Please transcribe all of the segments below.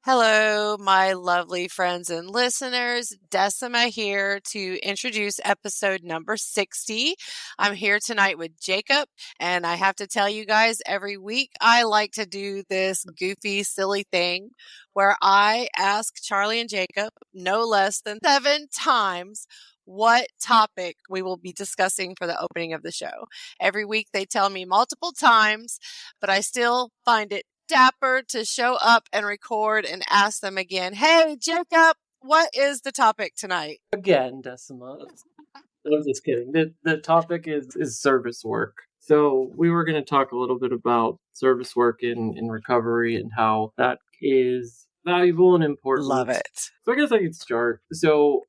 Hello, my lovely friends and listeners. Decima here to introduce episode number 60. I'm here tonight with Jacob, and I have to tell you guys, every week I like to do this goofy, silly thing where I ask Charlie and Jacob no less than 7 times what topic we will be discussing for the opening of the show. Every week they tell me multiple times, but I still find it dapper to show up and record and ask them again, hey, Jacob, what is the topic tonight? Again, Decima. I'm just kidding. The topic is service work. So we were going to talk a little bit about service work in recovery and how that is valuable and important. Love it. So I guess I could start. So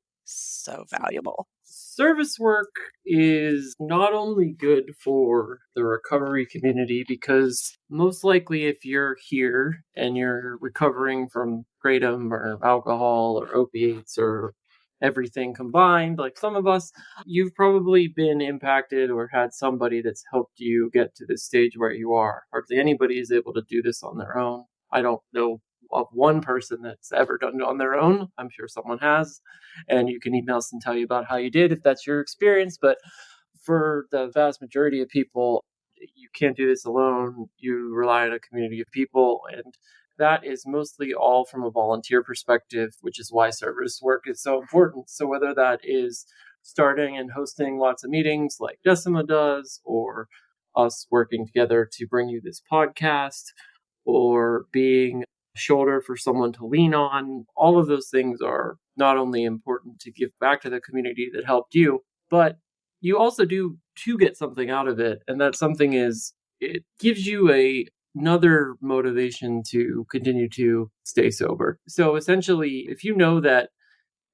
valuable. Service work is not only good for the recovery community because most likely if you're here and you're recovering from kratom or alcohol or opiates or everything combined, like some of us, you've probably been impacted or had somebody that's helped you get to this stage where you are. Hardly anybody is able to do this on their own. I don't know of one person that's ever done it on their own. I'm sure someone has, and you can email us and tell you about how you did if that's your experience. But for the vast majority of people, you can't do this alone. You rely on a community of people, and that is mostly all from a volunteer perspective, which is why service work is so important. So whether that is starting and hosting lots of meetings like Decima does, or us working together to bring you this podcast, or being shoulder for someone to lean on, all of those things are not only important to give back to the community that helped you, but you also do to get something out of it. And that something is, it gives you another motivation to continue to stay sober. So essentially, if you know that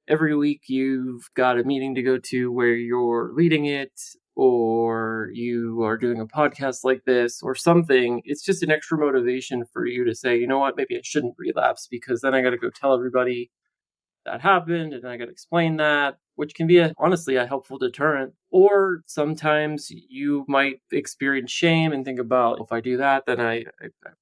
every week you've got a meeting to go to where you're leading it, or you are doing a podcast like this or something, it's just an extra motivation for you to say, you know what, maybe I shouldn't relapse, because then I got to go tell everybody that happened and I got to explain that, which can be honestly a helpful deterrent. Or sometimes you might experience shame and think about, if I do that, then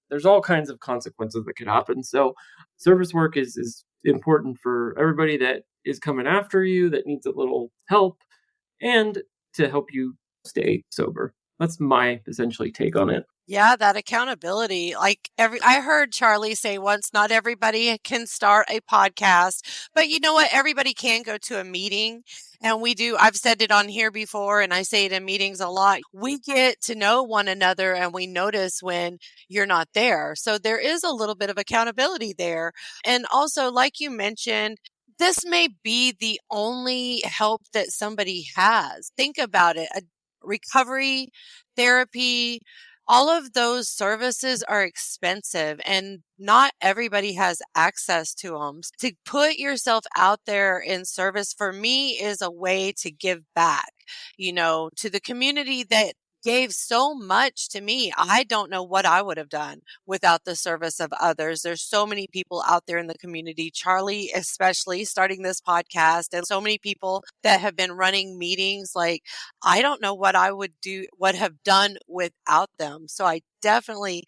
there's all kinds of consequences that could happen. So service work is important for everybody that is coming after you, that needs a little help, and to help you stay sober. That's my essentially take on it. Yeah, that accountability. I heard Charlie say once, not everybody can start a podcast, but you know what? Everybody can go to a meeting. And we do. I've said it on here before, and I say it in meetings a lot. We get to know one another and we notice when you're not there. So there is a little bit of accountability there. And also, like you mentioned, this may be the only help that somebody has. Think about it. A recovery, therapy, all of those services are expensive and not everybody has access to them. To put yourself out there in service for me is a way to give back, to the community that gave so much to me. I don't know what I would have done without the service of others. There's so many people out there in the community, Charlie especially starting this podcast, and so many people that have been running meetings. Like, I don't know what I would have done without them. So I definitely,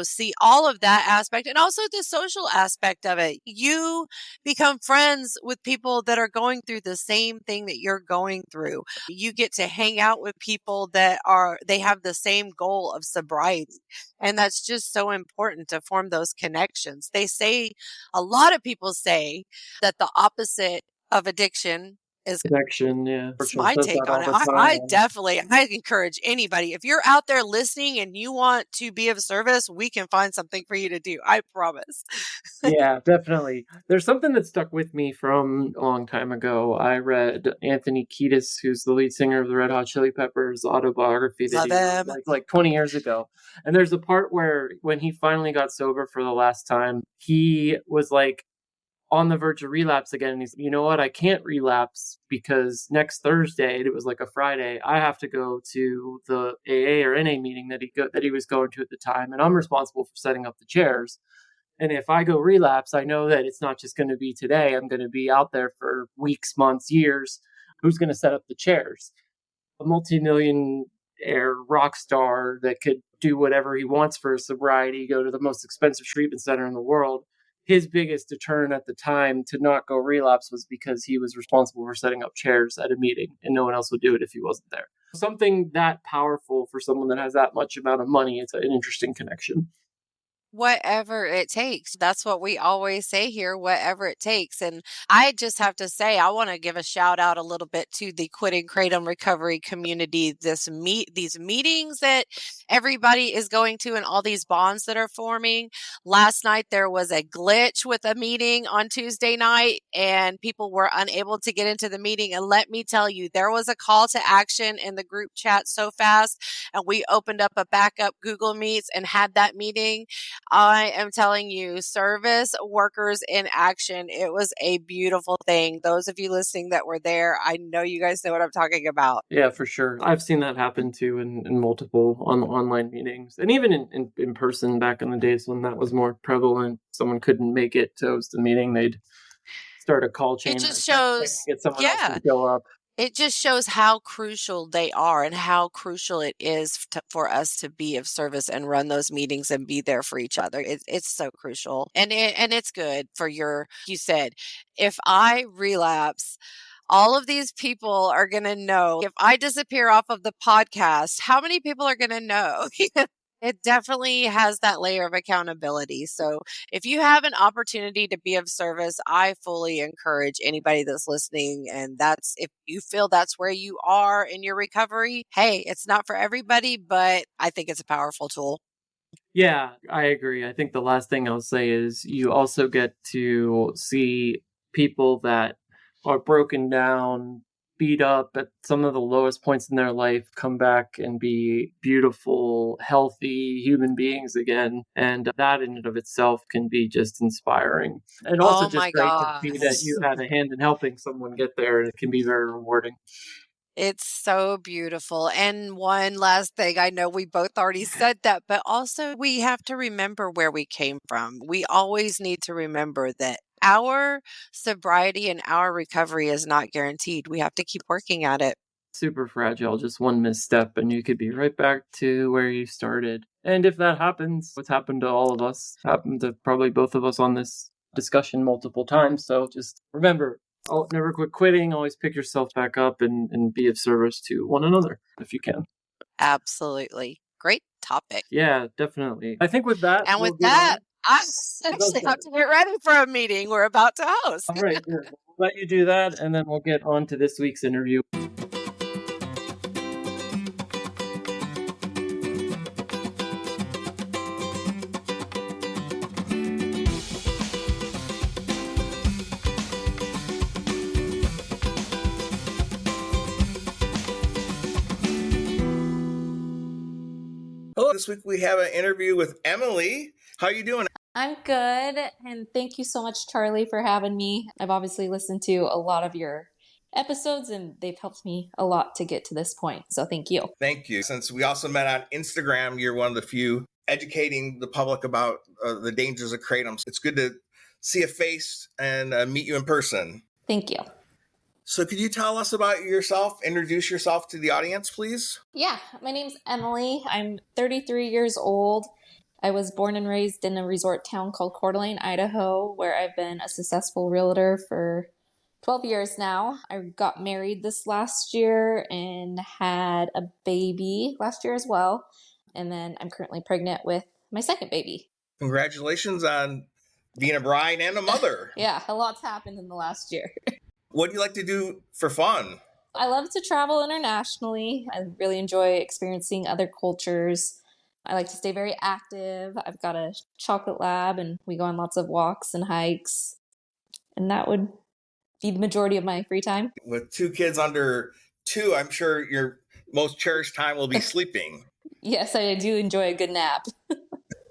see all of that aspect and also the social aspect of it. You become friends with people that are going through the same thing that you're going through. You get to hang out with people that they have the same goal of sobriety. And that's just so important to form those connections. A lot of people say that the opposite of addiction is connection. Yeah, that's my take on it. I encourage anybody, if you're out there listening and you want to be of service, we can find something for you to do. I promise. Yeah, definitely. There's something that stuck with me from a long time ago. I read Anthony Kiedis, who's the lead singer of the Red Hot Chili Peppers, autobiography that he wrote like 20 years ago. And there's a part where when he finally got sober for the last time, he was like on the verge of relapse again. And he's, you know what, I can't relapse because next Thursday, it was like a Friday, I have to go to the AA or NA meeting that he was going to at the time. And I'm responsible for setting up the chairs. And if I go relapse, I know that it's not just going to be today. I'm going to be out there for weeks, months, years. Who's going to set up the chairs? A multi-millionaire rock star that could do whatever he wants for his sobriety, go to the most expensive treatment center in the world, his biggest deterrent at the time to not go relapse was because he was responsible for setting up chairs at a meeting and no one else would do it if he wasn't there. Something that powerful for someone that has that much amount of money, it's an interesting connection. Whatever it takes. That's what we always say here, whatever it takes. And I just have to say, I want to give a shout out a little bit to the Quitting Kratom recovery community. These meetings that everybody is going to and all these bonds that are forming. Last night, there was a glitch with a meeting on Tuesday night and people were unable to get into the meeting. And let me tell you, there was a call to action in the group chat so fast. And we opened up a backup Google Meets and had that meeting. I am telling you, service workers in action. It was a beautiful thing. Those of you listening that were there, I know you guys know what I'm talking about. Yeah, for sure. I've seen that happen too in multiple online meetings. And even in person back in the days when that was more prevalent, someone couldn't make it to host a meeting, they'd start a call chain. It just shows, get someone else to show up. It just shows how crucial they are and how crucial it is for us to be of service and run those meetings and be there for each other. It's so crucial. And it's good for you said, if I relapse, all of these people are going to know. If I disappear off of the podcast, how many people are going to know? It definitely has that layer of accountability. So if you have an opportunity to be of service, I fully encourage anybody that's listening. And if you feel that's where you are in your recovery, hey, it's not for everybody, but I think it's a powerful tool. Yeah, I agree. I think the last thing I'll say is you also get to see people that are broken down, beat up at some of the lowest points in their life, come back and be beautiful, healthy human beings again. And that in and of itself can be just inspiring. And also just great to see that you had a hand in helping someone get there. And it can be very rewarding. It's so beautiful. And one last thing, I know we both already said that, but also we have to remember where we came from. We always need to remember that our sobriety and our recovery is not guaranteed. We have to keep working at it. Super fragile, just one misstep and you could be right back to where you started. And if that happens, what's happened to all of us, happened to probably both of us on this discussion multiple times. So just remember, never quit quitting, always pick yourself back up and be of service to one another if you can. Absolutely. Great topic. Yeah, definitely. I think with that. And with that, I actually have to get ready for a meeting we're about to host. All right, we'll let you do that, and then we'll get on to this week's interview. Hello, this week we have an interview with Emily. How are you doing? I'm good, and thank you so much, Charlie, for having me. I've obviously listened to a lot of your episodes, and they've helped me a lot to get to this point, so thank you. Thank you. Since we also met on Instagram, you're one of the few educating the public about the dangers of Kratom. It's good to see a face and meet you in person. Thank you. So could you tell us about yourself, introduce yourself to the audience, please? Yeah, my name's Emily. I'm 33 years old. I was born and raised in a resort town called Coeur d'Alene, Idaho, where I've been a successful realtor for 12 years now. I got married this last year and had a baby last year as well. And then I'm currently pregnant with my second baby. Congratulations on being a bride and a mother. Yeah, a lot's happened in the last year. What do you like to do for fun? I love to travel internationally. I really enjoy experiencing other cultures. I like to stay very active. I've got a chocolate lab and we go on lots of walks and hikes. And that would be the majority of my free time. With 2 kids under 2, I'm sure your most cherished time will be sleeping. Yes, I do enjoy a good nap.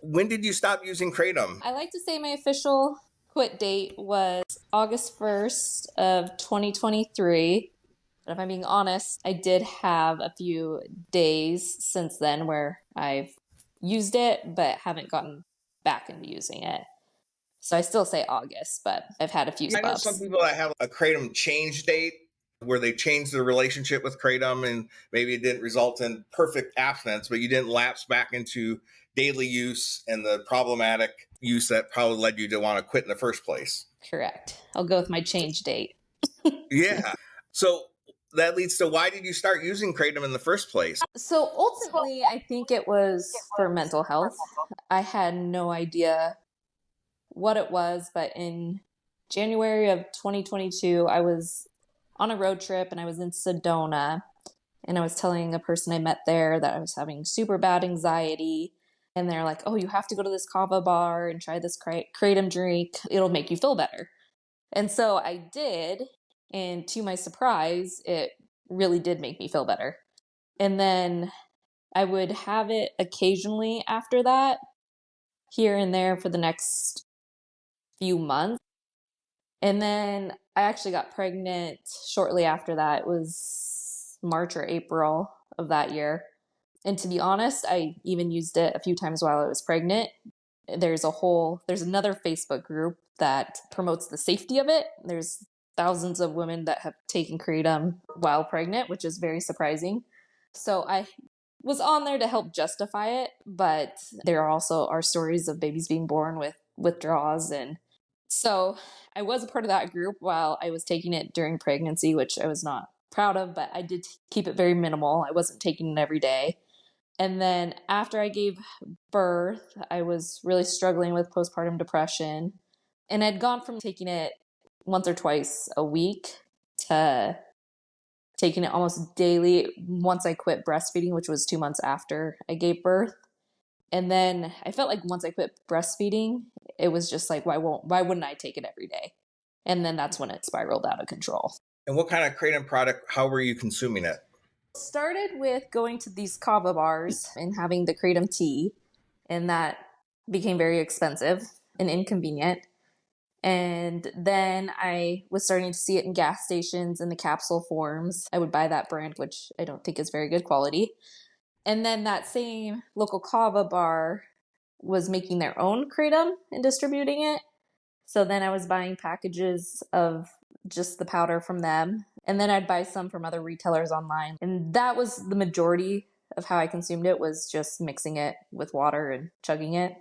When did you stop using Kratom? I like to say my official quit date was August 1st of 2023. But if I'm being honest, I did have a few days since then where I've used it, but haven't gotten back into using it. So I still say August, but I've had a few I know some people that have a Kratom change date where they changed their relationship with Kratom and maybe it didn't result in perfect abstinence, but you didn't lapse back into daily use and the problematic use that probably led you to want to quit in the first place. Correct. I'll go with my change date. Yeah. So that leads to, why did you start using Kratom in the first place? So ultimately, I think it was for mental health. I had no idea what it was, but in January of 2022, I was on a road trip and I was in Sedona, and I was telling a person I met there that I was having super bad anxiety. And they're like, oh, you have to go to this kava bar and try this kratom drink. It'll make you feel better. And so I did. And to my surprise, it really did make me feel better. And then I would have it occasionally after that, here and there for the next few months. And then I actually got pregnant shortly after that. It was March or April of that year. And to be honest, I even used it a few times while I was pregnant. There's another Facebook group that promotes the safety of it. There's thousands of women that have taken Kratom while pregnant, which is very surprising. So I was on there to help justify it, but there also are stories of babies being born with withdrawals. And so I was a part of that group while I was taking it during pregnancy, which I was not proud of, but I did keep it very minimal. I wasn't taking it every day. And then after I gave birth, I was really struggling with postpartum depression. And I'd gone from taking it once or twice a week to taking it almost daily once I quit breastfeeding, which was 2 months after I gave birth. And then I felt like once I quit breastfeeding, it was just like, why wouldn't I take it every day? And then that's when it spiraled out of control. And what kind of Kratom product, how were you consuming it? Started with going to these kava bars and having the Kratom tea, and that became very expensive and inconvenient. And then I was starting to see it in gas stations in the capsule forms. I would buy that brand, which I don't think is very good quality. And then that same local kava bar was making their own Kratom and distributing it. So then I was buying packages of just the powder from them. And then I'd buy some from other retailers online. And that was the majority of how I consumed it, was just mixing it with water and chugging it.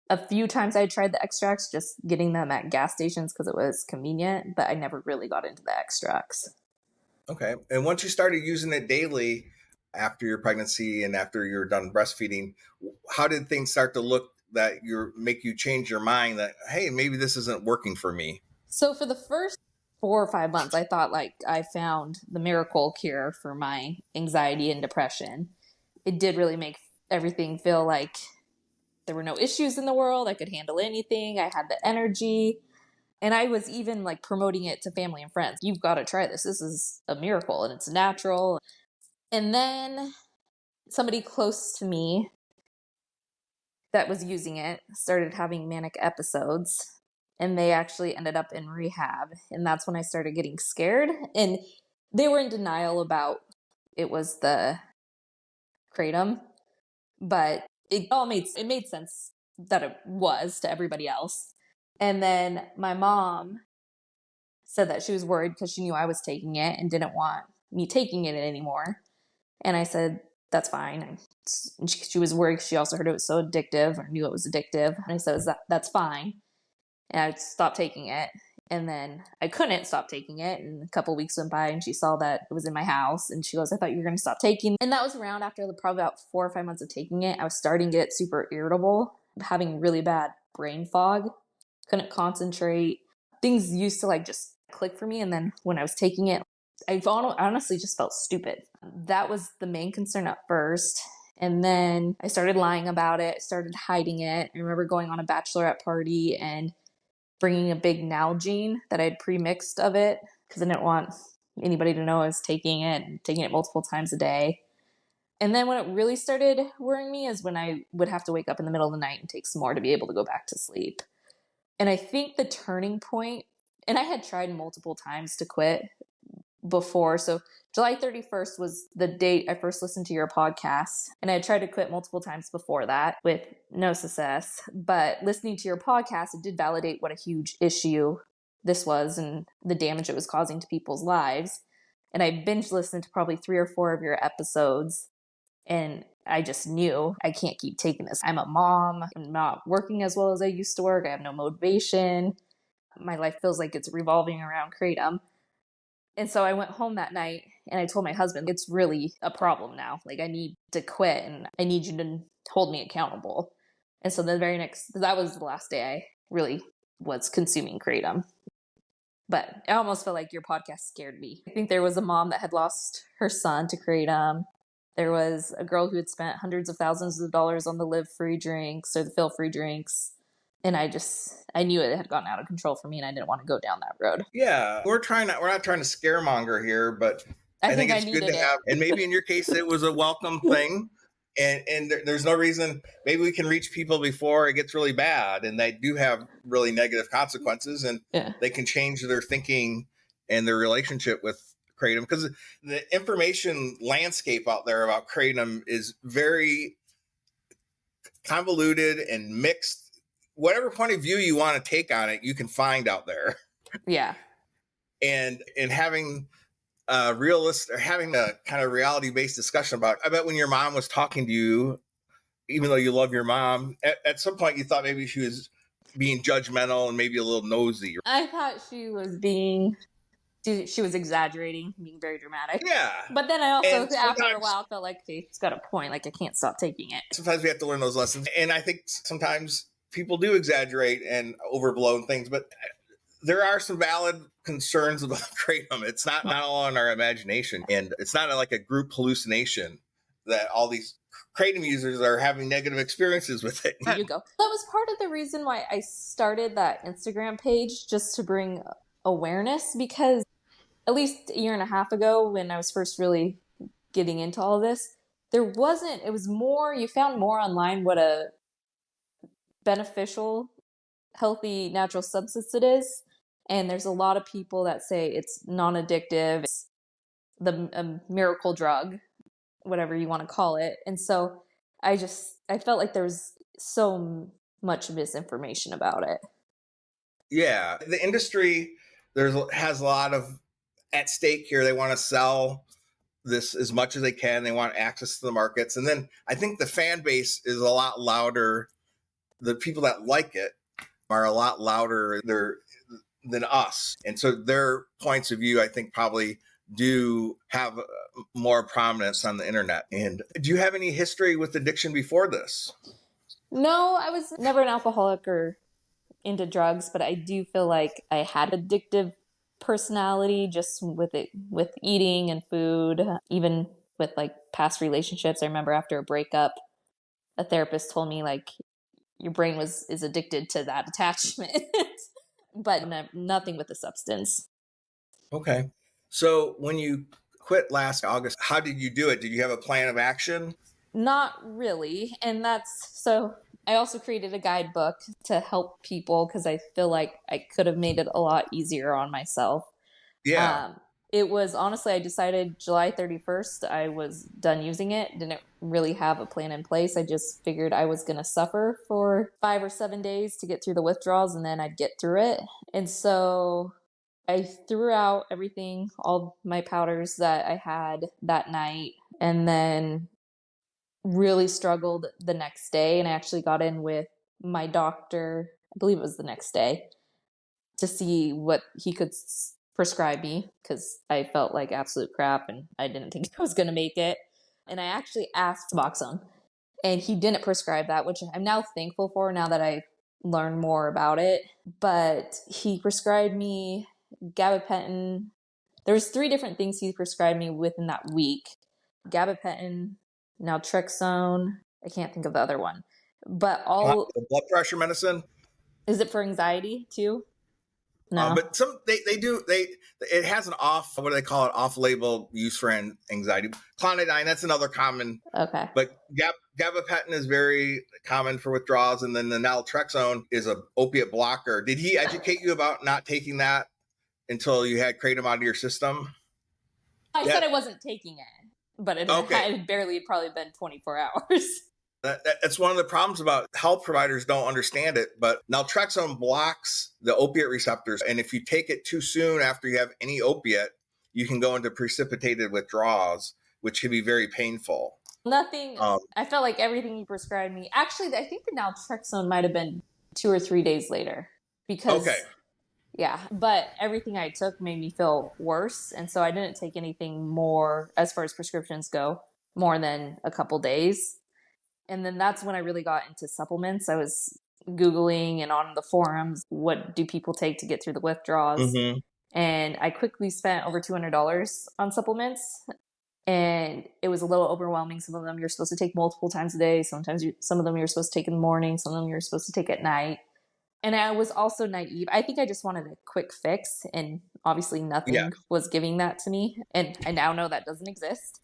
A few times I tried the extracts, just getting them at gas stations because it was convenient, but I never really got into the extracts. Okay. And once you started using it daily after your pregnancy and after you're done breastfeeding, how did things start to look that make you change your mind that, hey, maybe this isn't working for me? So for the first 4 or 5 months, I thought like I found the miracle cure for my anxiety and depression. It did really make everything feel like there were no issues in the world. I could handle anything. I had the energy. And I was even like promoting it to family and friends. You've got to try this. This is a miracle and it's natural. And then somebody close to me that was using it started having manic episodes, and they actually ended up in rehab. And that's when I started getting scared. And they were in denial about it was the Kratom, but it made sense that it was to everybody else. And then my mom said that she was worried because she knew I was taking it and didn't want me taking it anymore. And I said, that's fine. And she was worried. She also heard it was so addictive, or knew it was addictive. And I said, that's fine. And I stopped taking it. And then I couldn't stop taking it. And a couple weeks went by and she saw that it was in my house. And she goes, I thought you were going to stop taking. And that was around after probably about 4 or 5 months of taking it. I was starting to get super irritable, having really bad brain fog. Couldn't concentrate. Things used to like just click for me. And then when I was taking it, I honestly just felt stupid. That was the main concern at first. And then I started lying about it, started hiding it. I remember going on a bachelorette party and bringing a big Nalgene that I'd pre-mixed of it because I didn't want anybody to know I was taking it, and taking it multiple times a day. And then when it really started worrying me is when I would have to wake up in the middle of the night and take some more to be able to go back to sleep. And I think the turning point, and I had tried multiple times to quit before. So July 31st was the date I first listened to your podcast. And I had tried to quit multiple times before that with no success. But listening to your podcast, it did validate what a huge issue this was and the damage it was causing to people's lives. And I binge listened to probably 3 or 4 of your episodes. And I just knew I can't keep taking this. I'm a mom. I'm not working as well as I used to work. I have no motivation. My life feels like it's revolving around Kratom. And so I went home that night and I told my husband, it's really a problem now. Like, I need to quit and I need you to hold me accountable. And so that was the last day I really was consuming Kratom. But I almost felt like your podcast scared me. I think there was a mom that had lost her son to Kratom. There was a girl who had spent hundreds of thousands of dollars on the Live Free drinks or the Feel Free drinks. And I knew it had gotten out of control for me and I didn't want to go down that road. Yeah. We're not trying to scaremonger here, but I think it's good to have, and maybe in your case, it was a welcome thing. And there's no reason, maybe we can reach people before it gets really bad and they do have really negative consequences and they can change their thinking and their relationship with Kratom, because the information landscape out there about Kratom is very convoluted and mixed. Whatever point of view you want to take on it, you can find out there. Yeah. And having having a kind of reality-based discussion about it. I bet when your mom was talking to you, even though you love your mom, at some point you thought maybe she was being judgmental and maybe a little nosy. I thought she was she was exaggerating, being very dramatic. Yeah. But then I also, after a while, felt like, okay, it's got a point. Like, I can't stop taking it. Sometimes we have to learn those lessons. And I think sometimes people do exaggerate and overblow things, but there are some valid concerns about Kratom. It's not all in our imagination. And it's not like a group hallucination that all these Kratom users are having negative experiences with it. There you go. That was part of the reason why I started that Instagram page, just to bring awareness, because at least a year and a half ago, when I was first really getting into all of this, it was more, you found more online what a beneficial, healthy, natural substance it is. And there's a lot of people that say it's non-addictive, it's a miracle drug, whatever you want to call it. And so I felt like there was so much misinformation about it. Yeah, the industry has a lot of at stake here. They want to sell this as much as they can. They want access to the markets. And then I think the fan base is a lot louder. The people that like it are a lot louder than us. And so their points of view, I think, probably do have more prominence on the internet. And do you have any history with addiction before this? No, I was never an alcoholic or into drugs, but I do feel like I had addictive personality just with eating and food, even with like past relationships. I remember after a breakup, a therapist told me like your brain is addicted to that attachment, but nothing with the substance. Okay. So when you quit last August, how did you do it? Did you have a plan of action? Not really. And so I also created a guidebook to help people because I feel like I could have made it a lot easier on myself. Yeah. It was honestly, I decided July 31st, I was done using it. Didn't really have a plan in place. I just figured I was going to suffer for 5 or 7 days to get through the withdrawals and then I'd get through it. And so I threw out everything, all my powders that I had that night, and then really struggled the next day. And I actually got in with my doctor, I believe it was the next day, to see what he could prescribe me because I felt like absolute crap and I didn't think I was going to make it. And I actually asked Suboxone and he didn't prescribe that, which I'm now thankful for now that I learned more about it. But he prescribed me gabapentin. There's 3 different things he prescribed me within that week. Gabapentin, naltrexone. I can't think of the other one. But the blood pressure medicine. Is it for anxiety too? No. But it has an what do they call it? Off-label use for anxiety. Clonidine, that's another common. Okay. But gabapentin is very common for withdrawals. And then the naltrexone is a opiate blocker. Did he educate you about not taking that until you had Kratom out of your system? I said I wasn't taking it, but it had barely probably been 24 hours. That's one of the problems about health providers don't understand it, but naltrexone blocks the opiate receptors. And if you take it too soon after you have any opiate, you can go into precipitated withdrawals, which can be very painful. Nothing. Um, I felt like everything you prescribed me. Actually, I think the naltrexone might have been 2 or 3 days later okay. because, yeah, but everything I took made me feel worse. And so I didn't take anything more, as far as prescriptions go, more than a couple days. And then that's when I really got into supplements. I was Googling and on the forums, what do people take to get through the withdrawals? Mm-hmm. And I quickly spent over $200 on supplements. And it was a little overwhelming. Some of them you're supposed to take multiple times a day. Some of them you're supposed to take in the morning. Some of them you're supposed to take at night. And I was also naive. I think I just wanted a quick fix, and obviously Yeah. nothing was giving that to me. And I now know that doesn't exist.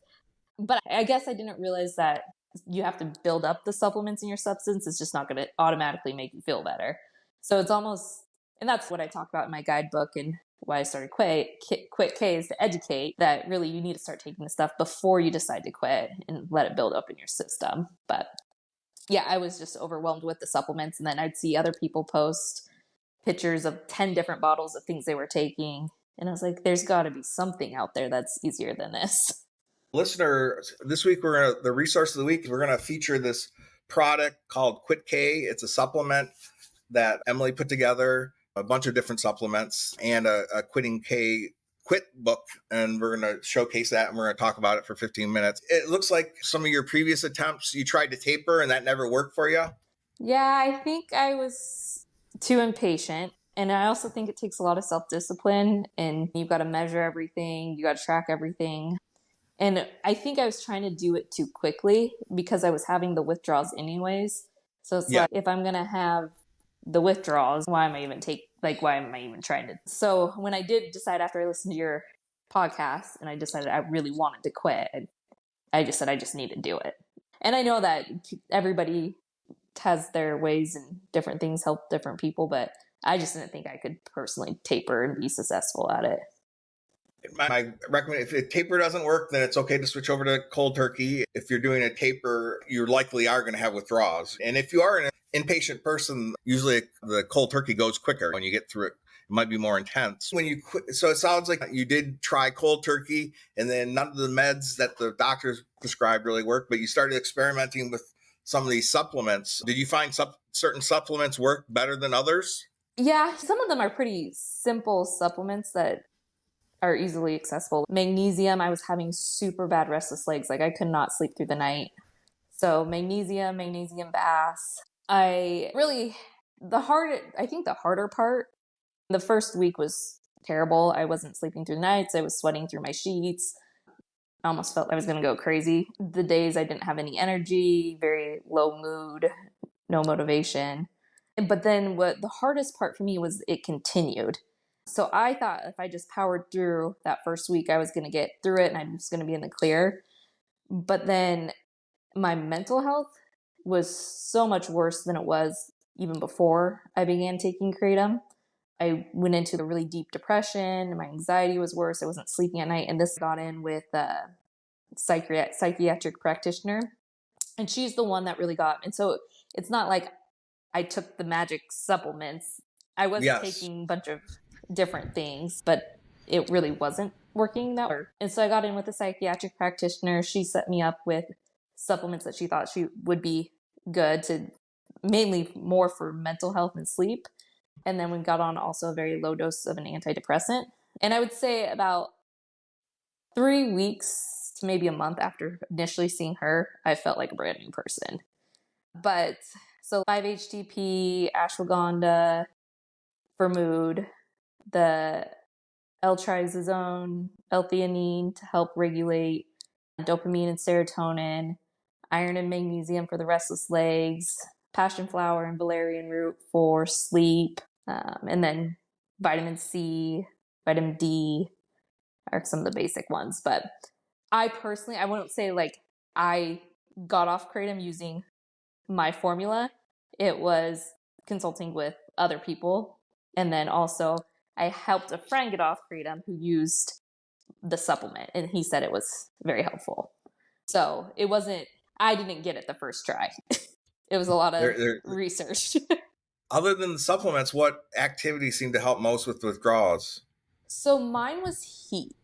But I guess I didn't realize that you have to build up the supplements in your substance. It's just not going to automatically make you feel better. So it's almost, and that's what I talk about in my guidebook and why I started Quit K is to educate that really you need to start taking the stuff before you decide to quit and let it build up in your system. But yeah, I was just overwhelmed with the supplements. And then I'd see other people post pictures of 10 different bottles of things they were taking. And I was like, there's got to be something out there that's easier than this. Listener, this week the resource of the week, we're gonna feature this product called Quit K. It's a supplement that Emily put together, a bunch of different supplements, and a quit book, and we're going to showcase that, and we're going to talk about it for 15 minutes. It looks like some of your previous attempts, you tried to taper and that never worked for you. Yeah, I think I was too impatient. And I also think it takes a lot of self-discipline, and you've got to measure everything, you got to track everything. And I think I was trying to do it too quickly because I was having the withdrawals anyways. So it's like, if I'm going to have the withdrawals, why am I even trying to? So when I did decide after I listened to your podcast and I decided I really wanted to quit, I just said I just need to do it. And I know that everybody has their ways and different things help different people, but I just didn't think I could personally taper and be successful at it. My recommend, if a taper doesn't work, then it's okay to switch over to cold turkey. If you're doing a taper, you likely are going to have withdrawals. And if you are an impatient person, usually the cold turkey goes quicker when you get through it. It might be more intense when you quit. So it sounds like you did try cold turkey, and then none of the meds that the doctors prescribed really worked, but you started experimenting with some of these supplements. Did you find certain supplements work better than others? Yeah, some of them are pretty simple supplements that are easily accessible. Magnesium, I was having super bad restless legs. Like I could not sleep through the night. So magnesium baths. I think the harder part, the first week was terrible. I wasn't sleeping through the nights. I was sweating through my sheets. I almost felt I was going to go crazy. The days I didn't have any energy, very low mood, no motivation. But then what the hardest part for me was it continued. So I thought if I just powered through that first week, I was going to get through it and I was going to be in the clear. But then my mental health was so much worse than it was even before I began taking Kratom. I went into a really deep depression. My anxiety was worse. I wasn't sleeping at night. And this got in with a psychiatric practitioner. And she's the one that really got. And so it's not like I took the magic supplements. I was taking a bunch of different things, but it really wasn't working that way. And so I got in with a psychiatric practitioner. She set me up with supplements that she thought she would be good to, mainly more for mental health and sleep. And then we got on also a very low dose of an antidepressant. And I would say about 3 weeks to maybe a month after initially seeing her, I felt like a brand new person. But so 5-HTP, ashwagandha for mood, the L-trizazone, L-theanine to help regulate dopamine and serotonin, iron and magnesium for the restless legs, passion flower and valerian root for sleep, and then vitamin C, vitamin D are some of the basic ones. But I personally, I wouldn't say like I got off Kratom using my formula. It was consulting with other people. And then also I helped a friend get off Kratom who used the supplement, and he said it was very helpful. So it wasn't, I didn't get it the first try. It was a lot of research. Other than the supplements, what activities seem to help most with withdrawals? So mine was heat.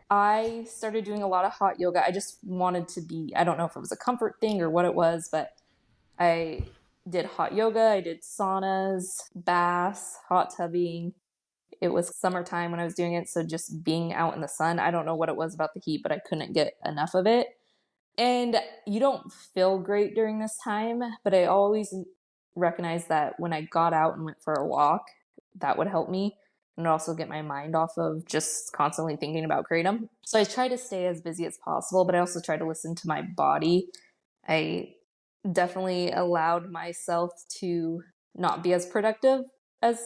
I started doing a lot of hot yoga. I just wanted to be, I don't know if it was a comfort thing or what it was, but I did hot yoga, I did saunas, baths, hot tubbing. It was summertime when I was doing it, so just being out in the sun, I don't know what it was about the heat, but I couldn't get enough of it. And you don't feel great during this time, but I always recognized that when I got out and went for a walk, that would help me and also get my mind off of just constantly thinking about Kratom. So I try to stay as busy as possible, but I also try to listen to my body. I definitely allowed myself to not be as productive as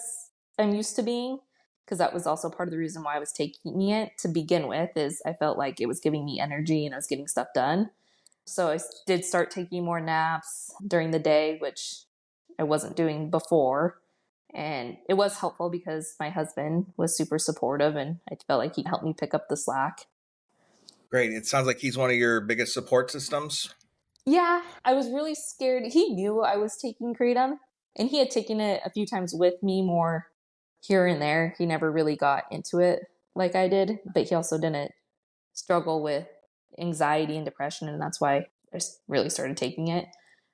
I'm used to being, because that was also part of the reason why I was taking it to begin with, is I felt like it was giving me energy and I was getting stuff done. So I did start taking more naps during the day, which I wasn't doing before. And it was helpful because my husband was super supportive and I felt like he helped me pick up the slack. Great. It sounds like he's one of your biggest support systems. Yeah, I was really scared. He knew I was taking Kratom and he had taken it a few times with me, more here and there. He never really got into it like I did, but he also didn't struggle with anxiety and depression, and that's why I really started taking it.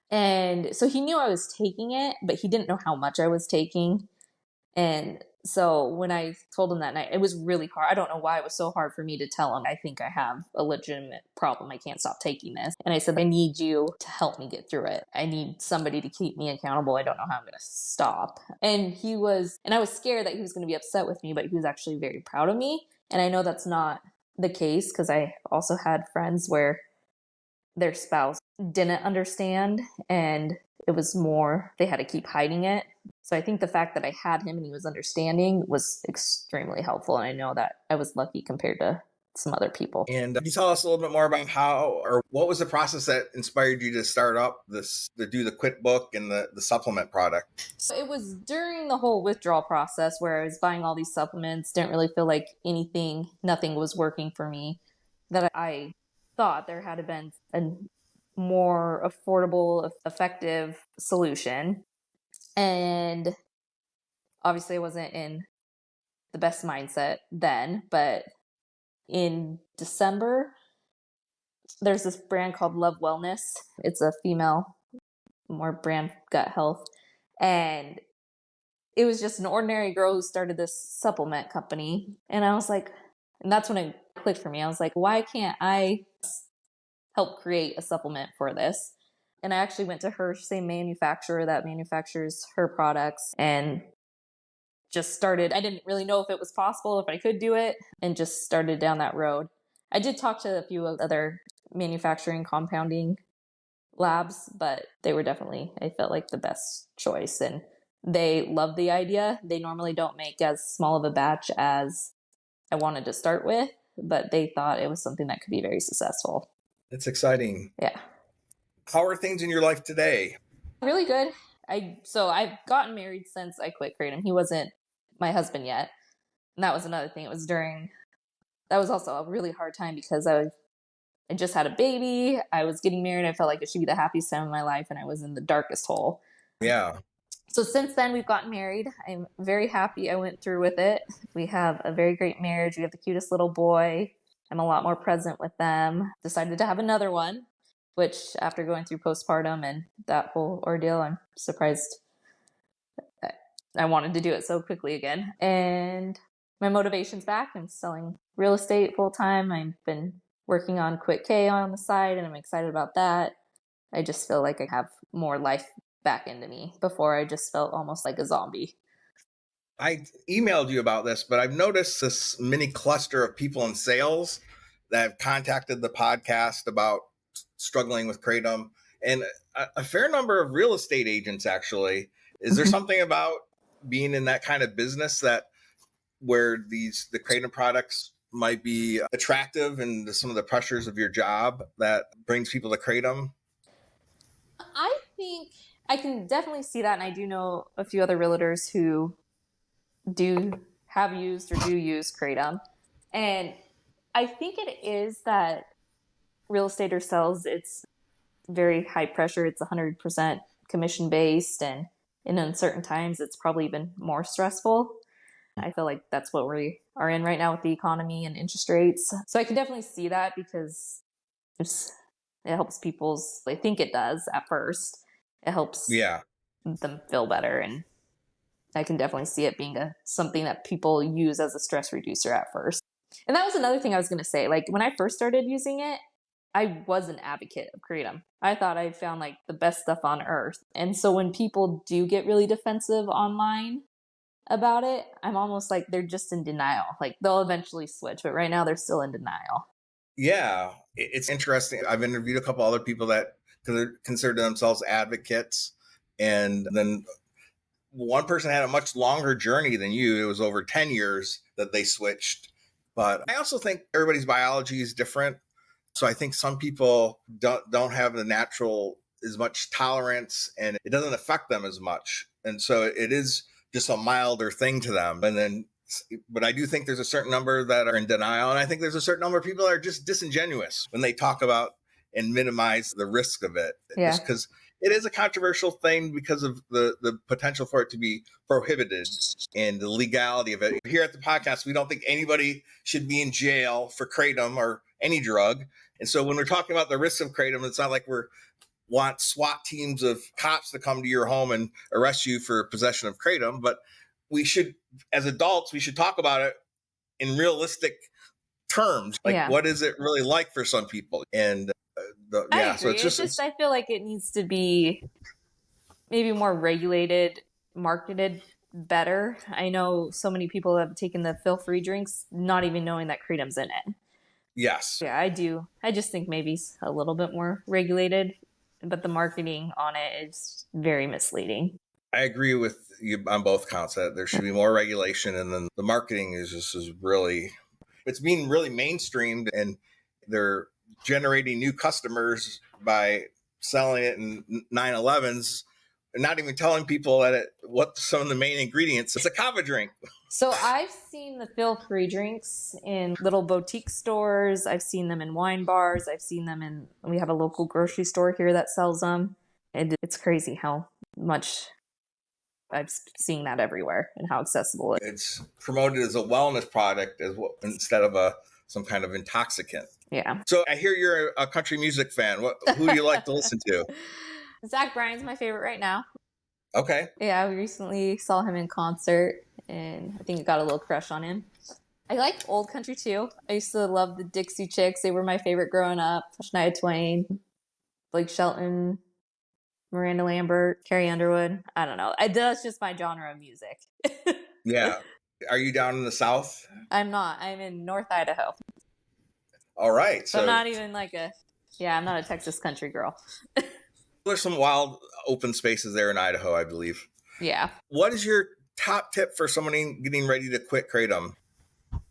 And so he knew I was taking it, but he didn't know how much I was taking. And so when I told him that night, it was really hard. I don't know why it was so hard for me to tell him, I think I have a legitimate problem. I can't stop taking this. And I said, I need you to help me get through it. I need somebody to keep me accountable. I don't know how I'm going to stop. And I was scared that he was going to be upset with me, but he was actually very proud of me. And I know that's not the case because I also had friends where their spouse didn't understand and it was more, they had to keep hiding it. So I think the fact that I had him and he was understanding was extremely helpful. And I know that I was lucky compared to some other people. And can you tell us a little bit more about how, or what was the process that inspired you to start up this, to do the QuitBook and the supplement product? So it was during the whole withdrawal process where I was buying all these supplements, didn't really feel like nothing was working for me, that I thought there had been a more affordable, effective solution. And obviously I wasn't in the best mindset then, but in December, there's this brand called Love Wellness. It's a female, more brand gut health. And it was just an ordinary girl who started this supplement company. And I was like, and that's when it clicked for me. I was like, why can't I help create a supplement for this? And I actually went to her same manufacturer that manufactures her products and just started. I didn't really know if it was possible, if I could do it, and just started down that road. I did talk to a few other manufacturing compounding labs, but they were definitely, I felt like, the best choice. And they loved the idea. They normally don't make as small of a batch as I wanted to start with, but they thought it was something that could be very successful. It's exciting. Yeah. How are things in your life today? Really good. I've gotten married since I quit Kratom. He wasn't my husband yet. And that was another thing. That was also a really hard time because I just had a baby. I was getting married. I felt like it should be the happiest time of my life. And I was in the darkest hole. Yeah. So since then, we've gotten married. I'm very happy I went through with it. We have a very great marriage. We have the cutest little boy. I'm a lot more present with them. Decided to have another one, which after going through postpartum and that whole ordeal, I'm surprised I wanted to do it so quickly again. And my motivation's back. I'm selling real estate full time. I've been working on Quit K on the side, and I'm excited about that. I just feel like I have more life back into me. Before, I just felt almost like a zombie. I emailed you about this, but I've noticed this mini cluster of people in sales that have contacted the podcast about struggling with Kratom, and a fair number of real estate agents, actually. Is there something about being in that kind of business that where the Kratom products might be attractive and some of the pressures of your job that brings people to Kratom? I think I can definitely see that, and I do know a few other realtors who have used or do use Kratom. And I think it is that real estate or sales, it's very high pressure. It's 100% commission based, and in uncertain times, it's probably even more stressful. I feel like that's what we are in right now with the economy and interest rates. So I can definitely see that because it helps I think it does at first. It helps them feel better. And I can definitely see it being something that people use as a stress reducer at first. And that was another thing I was going to say. Like when I first started using it, I was an advocate of Kratom. I thought I found like the best stuff on earth. And so when people do get really defensive online about it, I'm almost like they're just in denial. Like they'll eventually switch, but right now they're still in denial. Yeah, it's interesting. I've interviewed a couple other people that consider themselves advocates, and then one person had a much longer journey than you. It was over 10 years that they switched. But I also think everybody's biology is different. So I think some people don't have the natural as much tolerance, and it doesn't affect them as much. And so it is just a milder thing to them. But I do think there's a certain number that are in denial. And I think there's a certain number of people that are just disingenuous when they talk about and minimize the risk of it. Yeah. Just because it is a controversial thing because of the potential for it to be prohibited and the legality of it. Here at the podcast, we don't think anybody should be in jail for Kratom or any drug. And so when we're talking about the risks of Kratom, it's not like want SWAT teams of cops to come to your home and arrest you for possession of Kratom. But we should, as adults, we should talk about it in realistic terms. Like, what is it really like for some people? And I agree. So it's just I feel like it needs to be maybe more regulated, marketed better. I know so many people have taken the feel-free drinks, not even knowing that Kratom's in it. Yes. Yeah, I do. I just think maybe a little bit more regulated, but the marketing on it is very misleading. I agree with you on both counts that there should be more regulation, and then the marketing is really, it's being really mainstreamed, and they're generating new customers by selling it in 911s and not even telling people what some of the main ingredients. It's a kava drink. So I've seen the feel-free drinks in little boutique stores. I've seen them in wine bars. I've seen them we have a local grocery store here that sells them. And it's crazy how much I'm seeing that everywhere and how accessible it is. It's promoted as a wellness product instead of some kind of intoxicant. Yeah. So I hear you're a country music fan. Who do you like to listen to? Zach Bryan's my favorite right now. Okay. Yeah, we recently saw him in concert, and I think I got a little crush on him. I like old country too. I used to love the Dixie Chicks. They were my favorite growing up. Shania Twain, Blake Shelton, Miranda Lambert, Carrie Underwood. I don't know. That's just my genre of music. Yeah. Are you down in the South? I'm not. I'm in North Idaho. All right. So I'm not even I'm not a Texas country girl. There's some wild open spaces there in Idaho, I believe. Yeah. What is your top tip for someone getting ready to quit Kratom?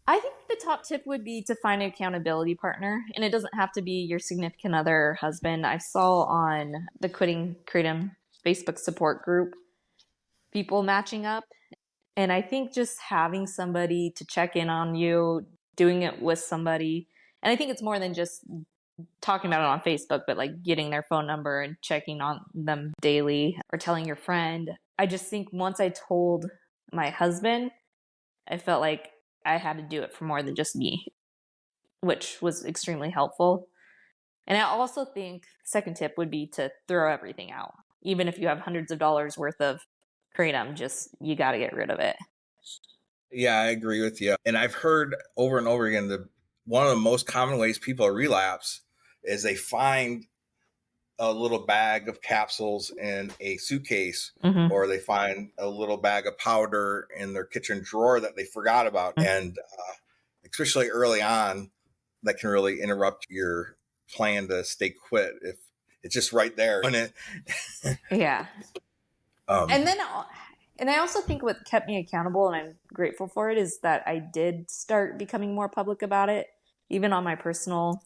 I think the top tip would be to find an accountability partner, and it doesn't have to be your significant other or husband. I saw on the Quitting Kratom Facebook support group people matching up, and I think just having somebody to check in on you, doing it with somebody, and I think it's more than just talking about it on Facebook, but like getting their phone number and checking on them daily or telling your friend. I just think once I told my husband, I felt like I had to do it for more than just me, which was extremely helpful. And I also think second tip would be to throw everything out. Even if you have hundreds of dollars worth of Kratom, you got to get rid of it. Yeah, I agree with you. And I've heard over and over again that one of the most common ways people relapse is they find a little bag of capsules in a suitcase, or they find a little bag of powder in their kitchen drawer that they forgot about. And especially early on, that can really interrupt your plan to stay quit if it's just right there. Yeah. And I also think what kept me accountable, and I'm grateful for it, is that I did start becoming more public about it. Even on my personal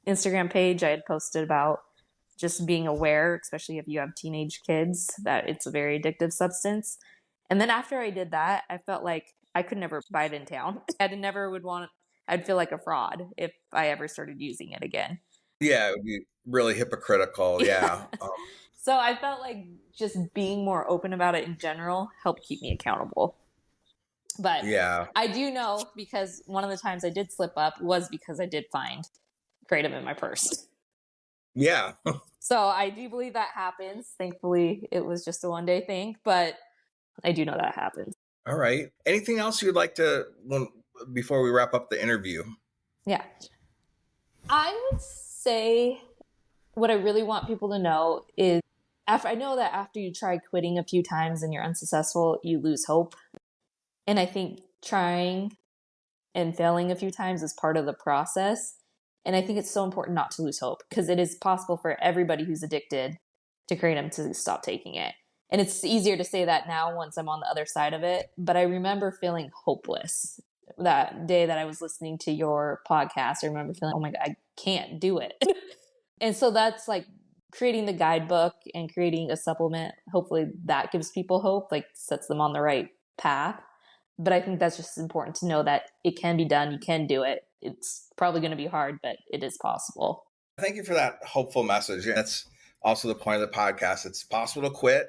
Instagram page, I had posted about just being aware, especially if you have teenage kids, that it's a very addictive substance. And then after I did that, I felt like I could never buy it in town. I'd feel like a fraud if I ever started using it again. Yeah, it would be really hypocritical. Yeah. So I felt like just being more open about it in general helped keep me accountable. But Yeah. I do know, because one of the times I did slip up was because I did find Kratom in my purse. Yeah. So I do believe that happens. Thankfully, it was just a one-day thing, but I do know that happens. All right. Anything else you'd like to, before we wrap up the interview? Yeah. I would say what I really want people to know is, I know that after you try quitting a few times and you're unsuccessful, you lose hope. And I think trying and failing a few times is part of the process. And I think it's so important not to lose hope, because it is possible for everybody who's addicted to Kratom to stop taking it. And it's easier to say that now once I'm on the other side of it. But I remember feeling hopeless that day that I was listening to your podcast. I remember feeling, oh my God, I can't do it. And so that's like creating the guidebook and creating a supplement. Hopefully that gives people hope, like sets them on the right path. But I think that's just important to know that it can be done. You can do it. It's probably going to be hard, but it is possible. Thank you for that hopeful message. That's also the point of the podcast. It's possible to quit.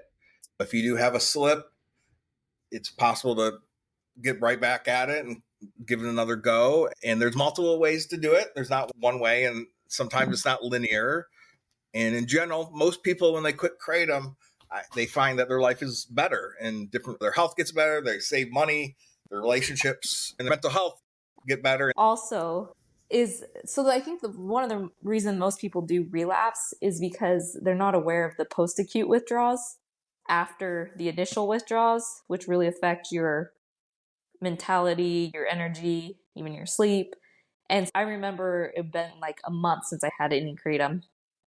If you do have a slip, it's possible to get right back at it and give it another go. And there's multiple ways to do it. There's not one way, and sometimes it's not linear. And in general, most people, when they quit Kratom, they find that their life is better and different. Their health gets better. They save money. Their relationships and their mental health get better. Also, I think one of the reasons most people do relapse is because they're not aware of the post-acute withdrawals after the initial withdrawals, which really affect your mentality, your energy, even your sleep. And I remember it been like a month since I had any Kratom.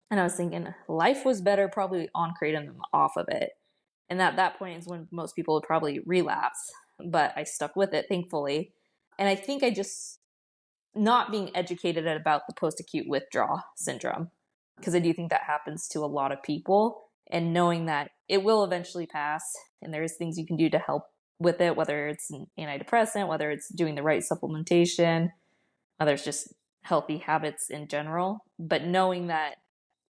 And I was thinking life was better probably on Kratom than off of it. And at that point is when most people would probably relapse. But I stuck with it, thankfully. And I think I just not being educated about the post-acute withdrawal syndrome, because I do think that happens to a lot of people, and knowing that it will eventually pass and there's things you can do to help with it, whether it's an antidepressant, whether it's doing the right supplementation, whether it's just healthy habits in general. But knowing that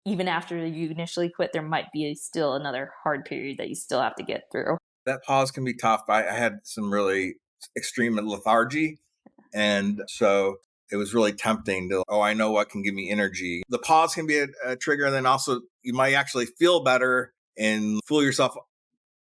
even after you initially quit, there might be still another hard period that you still have to get through. That pause can be tough. I had some really extreme lethargy. And so it was really tempting to, I know what can give me energy. The pause can be a trigger. And then also you might actually feel better and fool yourself.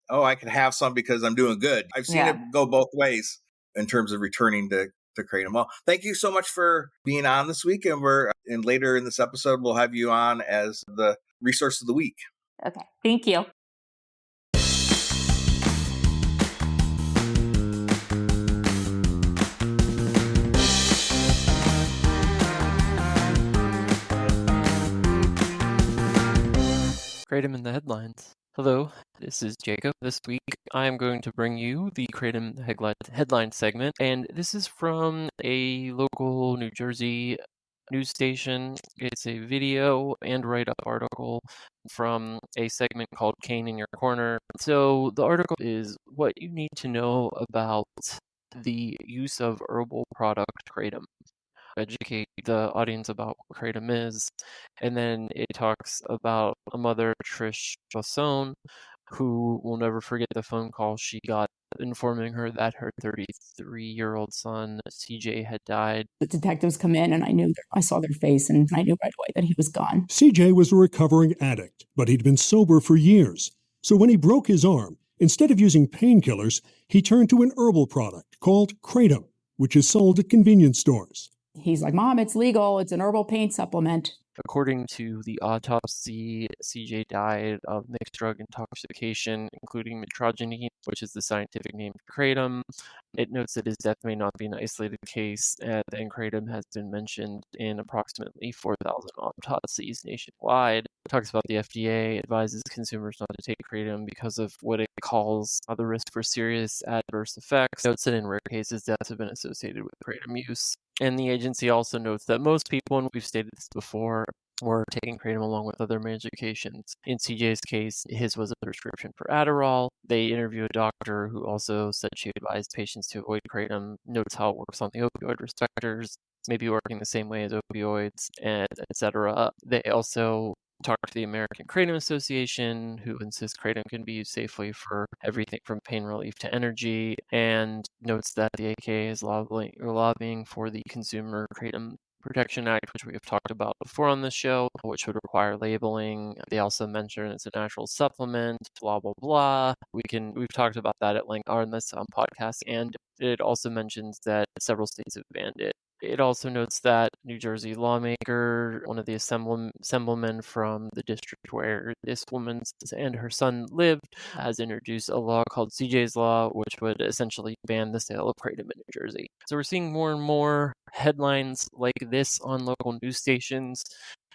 Oh, I can have some because I'm doing good. I've seen it go both ways in terms of returning to Kratom. Well, thank you so much for being on this week. And later in this episode, we'll have you on as the resource of the week. Okay. Thank you. Kratom in the headlines. Hello, this is Jacob. This week I am going to bring you the Kratom headline segment, and this is from a local New Jersey news station. It's a video and write-up article from a segment called Cane in Your Corner. So the article is what you need to know about the use of herbal product Kratom. Educate the audience about what Kratom is. And then it talks about a mother, Trish Basson, who will never forget the phone call she got informing her that her 33-year-old son, CJ, had died. The detectives come in and I saw their face and I knew right away that he was gone. CJ was a recovering addict, but he'd been sober for years. So when he broke his arm, instead of using painkillers, he turned to an herbal product called Kratom, which is sold at convenience stores. He's like, Mom, it's legal. It's an herbal pain supplement. According to the autopsy, CJ died of mixed drug intoxication, including mitragynine, which is the scientific name for Kratom. It notes that his death may not be an isolated case, and Kratom has been mentioned in approximately 4,000 autopsies nationwide. It talks about the FDA advises consumers not to take Kratom because of what it calls the risk for serious adverse effects. It notes that in rare cases, deaths have been associated with Kratom use. And the agency also notes that most people, and we've stated this before, were taking Kratom along with other medications. In CJ's case, his was a prescription for Adderall. They interview a doctor who also said she advised patients to avoid Kratom, notes how it works on the opioid receptors, maybe working the same way as opioids, and etc. They also talked to the American Kratom Association, who insists Kratom can be used safely for everything from pain relief to energy, and notes that the AKA is lobbying for the Consumer Kratom Protection Act, which we have talked about before on this show, which would require labeling. They also mention it's a natural supplement, blah, blah, blah. We've talked about that at length on this podcast, and it also mentions that several states have banned it. It also notes that New Jersey lawmaker, one of the assemblymen from the district where this woman and her son lived, has introduced a law called CJ's Law, which would essentially ban the sale of Kratom in New Jersey. So we're seeing more and more headlines like this on local news stations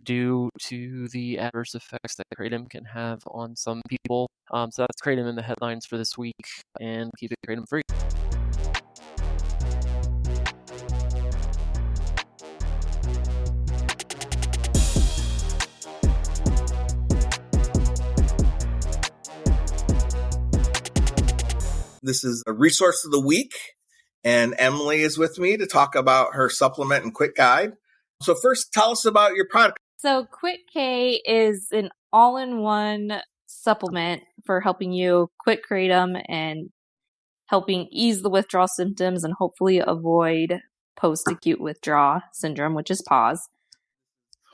due to the adverse effects that Kratom can have on some people. So that's Kratom in the headlines for this week, and keep it Kratom free. This is a resource of the week, and Emily is with me to talk about her supplement and quick guide. So first, tell us about your product. So Quick K is an all-in-one supplement for helping you quit kratom and helping ease the withdrawal symptoms and hopefully avoid post-acute withdrawal syndrome, which is PAWs.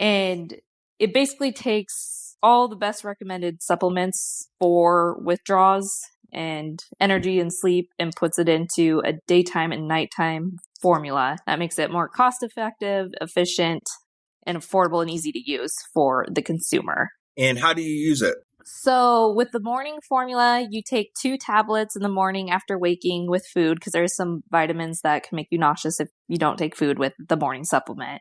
And it basically takes all the best recommended supplements for withdrawals and energy and sleep and puts it into a daytime and nighttime formula that makes it more cost-effective, efficient, and affordable and easy to use for the consumer. And how do you use it? So with the morning formula, you take 2 tablets in the morning after waking with food, because there's some vitamins that can make you nauseous if you don't take food with the morning supplement.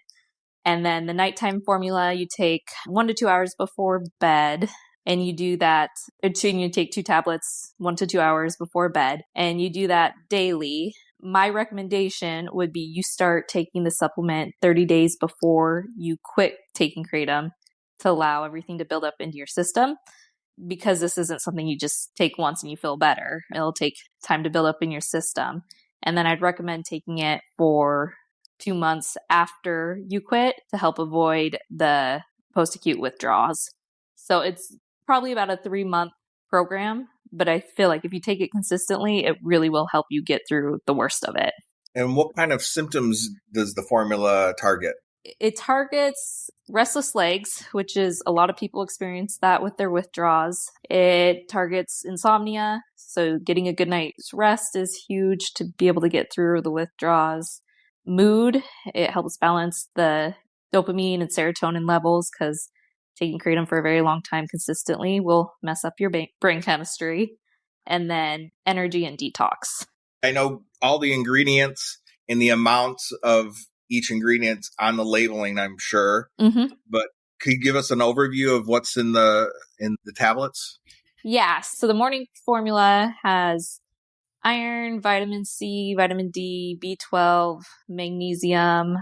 And then the nighttime formula, you take 1 to 2 hours before bed. And you do that, you take 2 tablets 1 to 2 hours before bed, and you do that daily. My recommendation would be you start taking the supplement 30 days before you quit taking Kratom to allow everything to build up into your system, because this isn't something you just take once and you feel better. It'll take time to build up in your system. And then I'd recommend taking it for 2 months after you quit to help avoid the post-acute withdrawals. So it's probably about a 3-month program, but I feel like if you take it consistently, it really will help you get through the worst of it. And what kind of symptoms does the formula target? It targets restless legs, which is a lot of people experience that with their withdrawals. It targets insomnia, so getting a good night's rest is huge to be able to get through the withdrawals. Mood, it helps balance the dopamine and serotonin levels, because taking Kratom for a very long time consistently will mess up your brain chemistry. And then energy and detox. I know all the ingredients and the amounts of each ingredient on the labeling, I'm sure. Mm-hmm. But could you give us an overview of what's in the tablets? Yeah. So the morning formula has iron, vitamin C, vitamin D, B12, magnesium,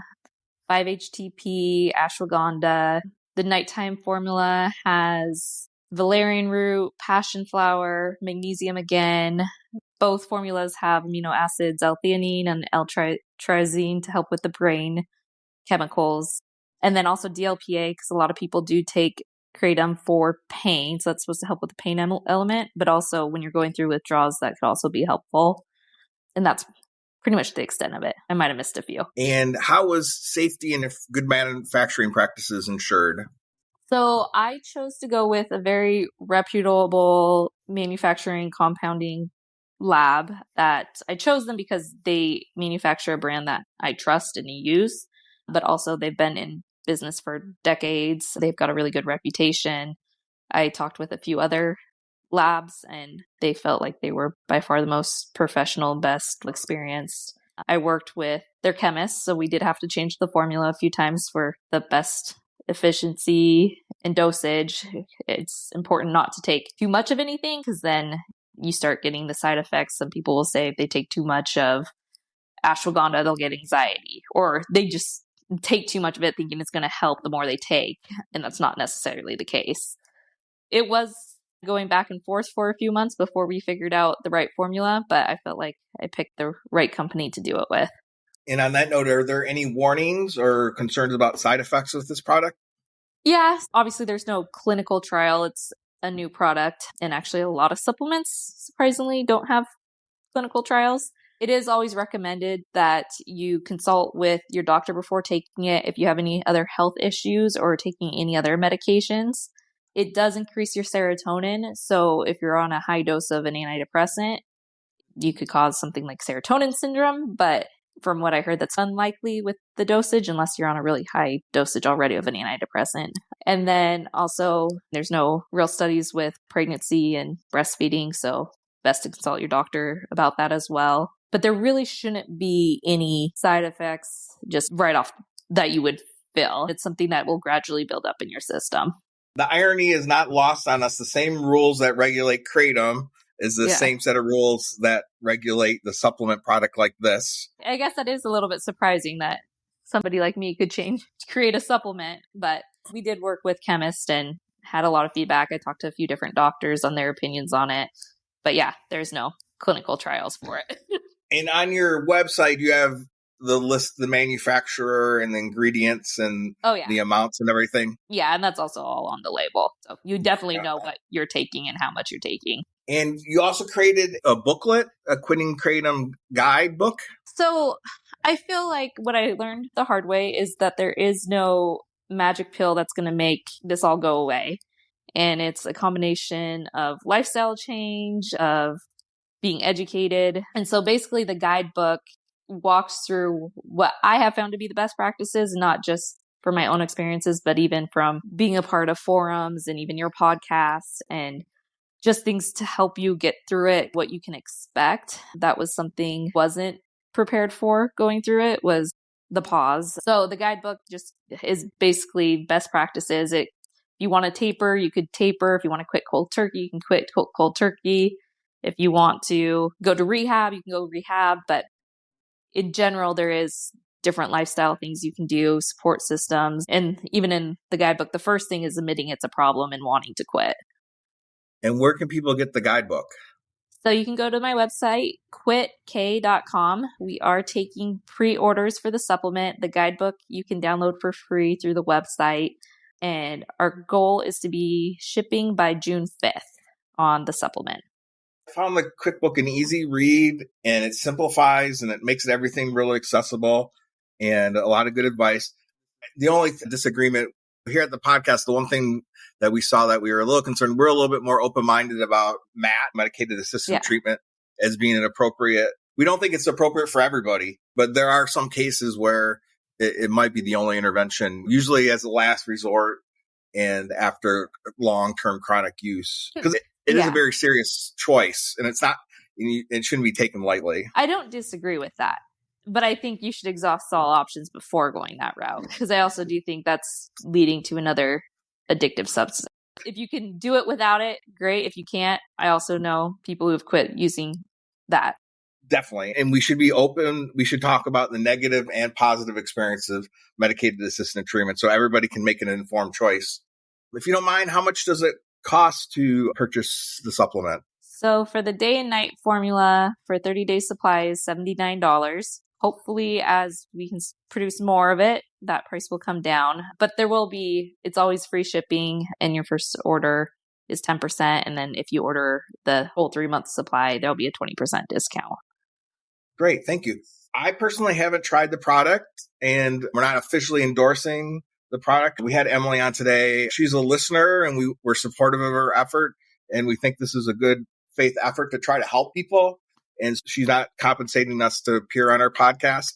5-HTP, ashwagandha. The nighttime formula has valerian root, passion flower, magnesium again. Both formulas have amino acids, L-theanine and L-tyrosine, to help with the brain chemicals. And then also DLPA, because a lot of people do take Kratom for pain. So that's supposed to help with the pain element. But also when you're going through withdrawals, that could also be helpful. And that's pretty much the extent of it. I might have missed a few. And how was safety and good manufacturing practices ensured? So I chose to go with a very reputable manufacturing compounding lab. That I chose them because they manufacture a brand that I trust and use, but also they've been in business for decades. They've got a really good reputation. I talked with a few other labs and they felt like they were by far the most professional, best experienced. I worked with their chemists, so we did have to change the formula a few times for the best efficiency and dosage. It's important not to take too much of anything, because then you start getting the side effects. Some people will say if they take too much of ashwagandha, they'll get anxiety, or they just take too much of it thinking it's going to help the more they take, and that's not necessarily the case. It was going back and forth for a few months before we figured out the right formula, but I felt like I picked the right company to do it with. And on that note, are there any warnings or concerns about side effects with this product? Yeah, obviously there's no clinical trial. It's a new product. And actually a lot of supplements, surprisingly, don't have clinical trials. It is always recommended that you consult with your doctor before taking it if you have any other health issues or taking any other medications. It does increase your serotonin. So if you're on a high dose of an antidepressant, you could cause something like serotonin syndrome. But from what I heard, that's unlikely with the dosage unless you're on a really high dosage already of an antidepressant. And then also, there's no real studies with pregnancy and breastfeeding. So best to consult your doctor about that as well. But there really shouldn't be any side effects just right off that you would feel. It's something that will gradually build up in your system. The irony is not lost on us. The same rules that regulate Kratom is the same set of rules that regulate the supplement product like this. I guess that is a little bit surprising that somebody like me could create a supplement, but we did work with chemists and had a lot of feedback. I talked to a few different doctors on their opinions on it. But yeah, there's no clinical trials for it. And on your website, you have the list, the manufacturer and the ingredients and the amounts and everything. Yeah, and that's also all on the label. So you definitely know what you're taking and how much you're taking. And you also created a booklet, a Quitting Kratom guidebook. So I feel like what I learned the hard way is that there is no magic pill that's going to make this all go away. And it's a combination of lifestyle change, of being educated. And so basically the guidebook walks through what I have found to be the best practices, not just from my own experiences, but even from being a part of forums and even your podcasts and just things to help you get through it, what you can expect. That was something I wasn't prepared for going through it, was the PAWs. So the guidebook just is basically best practices. If you want to taper, you could taper. If you want to quit cold turkey, you can quit cold turkey. If you want to go to rehab, you can go rehab. But in general, there is different lifestyle things you can do, support systems. And even in the guidebook, the first thing is admitting it's a problem and wanting to quit. And where can people get the guidebook? So you can go to my website, quitk.com. We are taking pre-orders for the supplement. The guidebook you can download for free through the website. And our goal is to be shipping by June 5th on the supplement. I found the QuickBook an easy read, and it simplifies and it makes everything really accessible and a lot of good advice. The only disagreement here at the podcast, the one thing that we saw that we were a little concerned, we're a little bit more open-minded about MAT, medicated assisted treatment, as being an appropriate. We don't think it's appropriate for everybody, but there are some cases where it might be the only intervention, usually as a last resort and after long-term chronic use. Because it is a very serious choice, and it shouldn't be taken lightly. I don't disagree with that. But I think you should exhaust all options before going that route, because I also do think that's leading to another addictive substance. If you can do it without it, great. If you can't, I also know people who have quit using that. Definitely. And we should be open. We should talk about the negative and positive experience of medicated assisted treatment so everybody can make an informed choice. If you don't mind, how much does it cost to purchase the supplement? So for the day and night formula for 30-day supply is $79. Hopefully, as we can produce more of it, that price will come down. But it's always free shipping, and your first order is 10%. And then if you order the whole 3-month supply, there'll be a 20% discount. Great. Thank you. I personally haven't tried the product, and we're not officially endorsing the product. We had Emily on today. She's a listener, and we're supportive of her effort. And we think this is a good faith effort to try to help people. And she's not compensating us to appear on our podcast.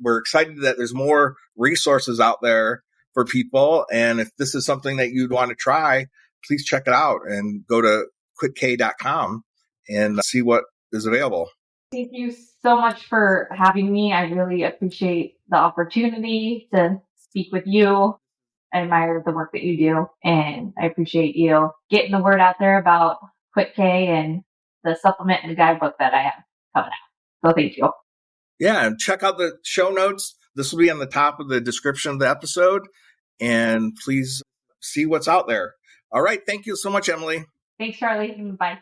We're excited that there's more resources out there for people. And if this is something that you'd want to try, please check it out and go to quitk.com and see what is available. Thank you so much for having me. I really appreciate the opportunity to speak with you. I admire the work that you do, and I appreciate you getting the word out there about QuitK and the supplement and the guidebook that I have coming out. So thank you. Yeah, and check out the show notes. This will be on the top of the description of the episode, and please see what's out there. All right. Thank you so much, Emily. Thanks, Charlie. Bye.